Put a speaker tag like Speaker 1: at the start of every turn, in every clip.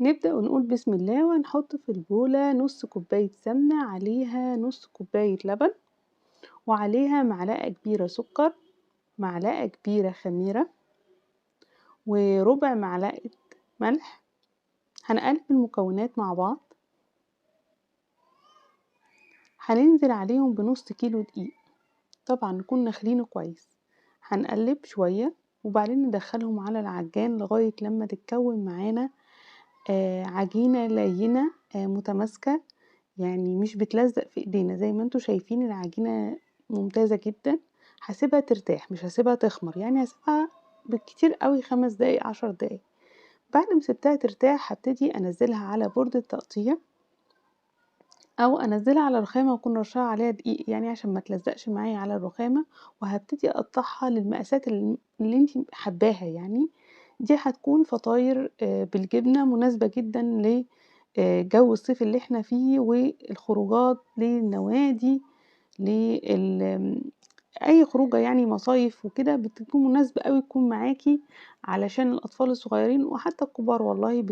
Speaker 1: نبدأ ونقول بسم الله وهنحط في البولة نص كوباية سمنة، عليها نص كوباية لبن، وعليها معلقة كبيرة سكر، معلقة كبيرة خميرة، وربع معلقة ملح. هنقلب المكونات مع بعض، هننزل عليهم بنص كيلو دقيق، طبعا نكون نخلينه كويس. هنقلب شوية وبعدين ندخلهم على العجان لغاية لما تتكون معانا عجينة لينة متماسكة، يعني مش بتلزق في ايدينا. زي ما انتوا شايفين العجينة ممتازة جدا. هسيبها ترتاح، مش هسيبها تخمر، يعني هسيبها بالكتير قوي 5 دقايق 10 دقايق. بعد ما سبتها ترتاح هبتدي انزلها على بورد التقطيع، او انزلها على رخامة واكون رشاها عليها دقيق، يعني عشان ما تلزقش معايا على الرخامة. وهبتدي اقطعها للمقاسات اللي انتي حباها يعني. دي هتكون فطاير بالجبنة، مناسبة جدا لجو الصيف اللي احنا فيه والخروجات للنوادي، لل اي خروجه يعني مصايف وكده، بتكون مناسبه قوي تكون معاكي علشان الاطفال الصغيرين وحتى الكبار. والله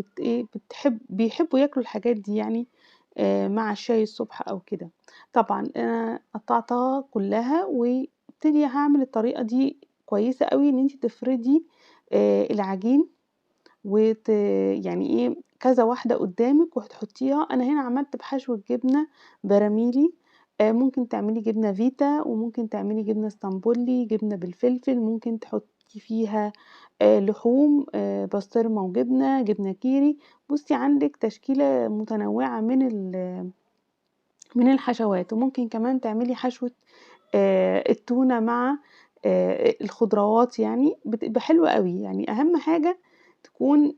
Speaker 1: بيحبوا ياكلوا الحاجات دي يعني مع الشاي الصبح أو كده. طبعًا أنا قطّعتها كلّها وابتدي هاعمل الطريقة دي كويسة أوي، إن أنتِ تفردي العجين يعني إيه كذا واحدة قدّامِك وهتحطيها. أنا هنا عملت بحشو الجبنة براميلي، ممكن تعملي جبنة فيتا وممكن تعملي جبنة اسطنبولي، جبنة بالفلفل، ممكن تحطي فيها لحوم بسطرمة وجبنة، جبنة كيري. بُصّي عندِك تشكيلة متنوعة من الحشوات. وممكن كمان تعملي حشوة التونة مع الخضروات، يعني بتبقى حلوة أوي. يعني أهم حاجة تكون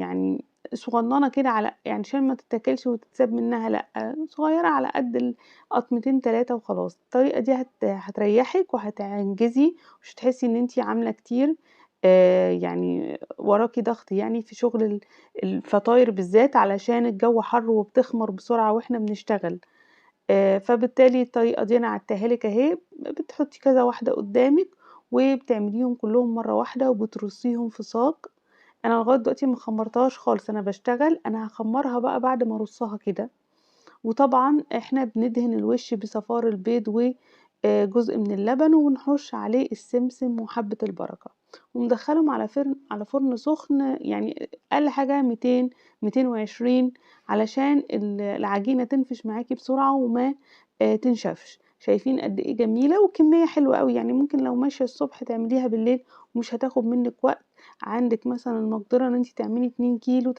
Speaker 1: يعني صغنّنة كده، على يعني عشان ما تتاكلش وتتساب منها، لأ، صغيّرة على قد قطمتين 3 وخلاص. الطريقة دي هتريّحِك وهتنجزي، مش هتحسي إن أنتِ عاملة كتير، يعني وراكِ ضغط يعني في شغل الفطاير بالذات، علشان الجو حَر وبتخمر بسرعة وإحنا بنشتغل. فبالتالي الطريقة دي أنا عدتها لِك أهي، بتحطي كذا واحدة قدامِك وبتعمليهم كلّهم مرّة واحدة وبترصيهم في صاج. أنا لغاية دلوقتي ما خمّرتهاش خالص، أنا باشتغل. أنا هاخمّرها بقى بعد ما أرصها كده. وطبعًا إحنا بندهن الوش بصفار البيض جزء من اللبن، وبنرش عليه السمسم وحبة البركة، وندخّلهم على فرن سخن، يعني أقل حاجة 200، 220، علشان العجينة تنفش معاكِ بسرعة وما تنشفش. شايفين قد إيه جميلة وكمية حلوة أوي، يعني ممكن لو ماشية الصبح تعمليها بالليل ومش هتاخد منِّك وقت. عندِك مثلًا المقدرة إن أنتِ تعملي 2 كيلو